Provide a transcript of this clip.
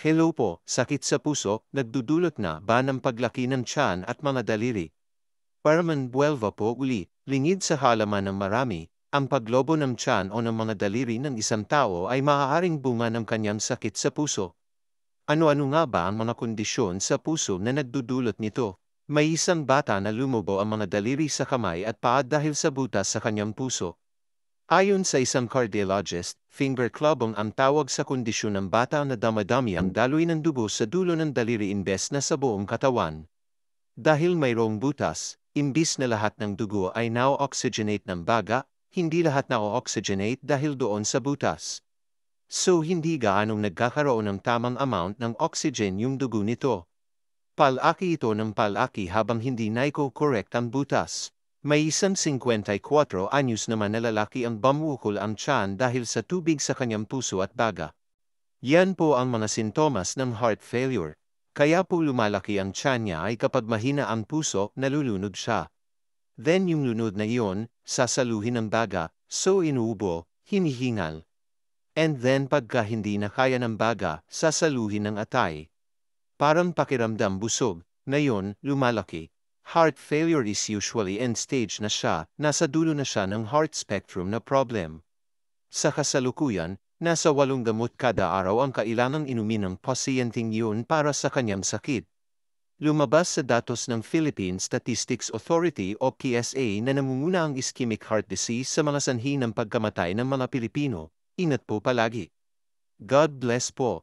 Hello po, sakit sa puso, nagdudulot na ba ng paglaki ng tiyan at mga daliri? Paraman buwelva po uli, lingid sa halaman ng marami, ang paglobo ng tiyan o ng mga daliri ng isang tao ay maaaring bunga ng kanyang sakit sa puso. Ano-ano nga ba ang mga kondisyon sa puso na nagdudulot nito? May isang bata na lumubo ang mga daliri sa kamay at paa dahil sa butas sa kanyang puso. Ayon sa isang cardiologist, finger clubbing ang tawag sa kondisyon ng bata na damadami ang daloy ng dugo sa dulo ng daliri imbes na sa buong katawan. Dahil mayroong butas, imbis na lahat ng dugo ay na-oxygenate ng baga, hindi lahat na-oxygenate dahil doon sa butas. So hindi gaanong nagkakaroon ng tamang amount ng oxygen yung dugo nito. Palaki ito ng palaki habang hindi naiko-correct ang butas. May isang 54 anyos naman na lalaki ang bumukol ang tiyan dahil sa tubig sa kanyang puso at baga. Yan po ang mga sintomas ng heart failure. Kaya po lumalaki ang tiyan niya ay kapag mahina ang puso, nalulunod siya. Then yung lunod na iyon, sasaluhin ng baga, so inuubo, hinihingal. And then pagka hindi na kaya ng baga, sasaluhin ng atay. Parang pakiramdam busog, ngayon, lumalaki. Heart failure is usually end stage na siya, nasa dulo na siya ng heart spectrum na problem. Sa kasalukuyan, nasa 8 gamot kada araw ang kailangang inumin ng pasyenteng yun para sa kanyang sakit. Lumabas sa datos ng Philippine Statistics Authority o PSA na namumuna ang ischemic heart disease sa mga sanhi ng pagkamatay ng mga Pilipino. Ingat po palagi. God bless po.